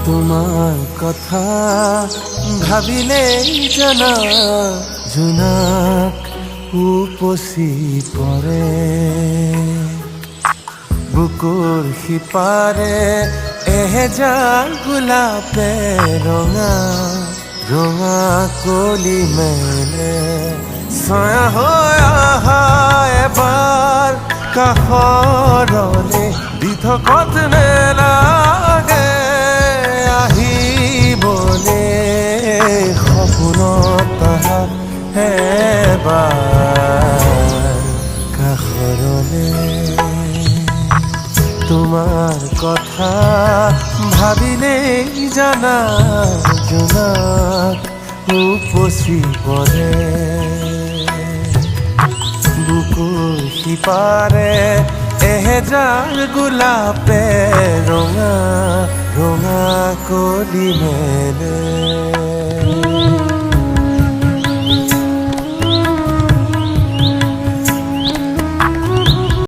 তোমার কথা ভাবিলেই জানা জোনাক উপচি পৰে বুকুৰ সিপাৰে এহেজাৰ গোলাপে ৰঙা ৰঙা কলি মেলে ছায়া হৈ আহা এবাৰ কাষৰলে দি থকত নেলাগে আহিবলে সপোনত আহা এবাৰ কাষৰলে তোমার কথা ভাবিলেই জানা জোনাক উপচি পৰে বুকুৰ সিপাৰে এহেজাৰ গোলাপে ৰঙা ৰঙা কলি মেলে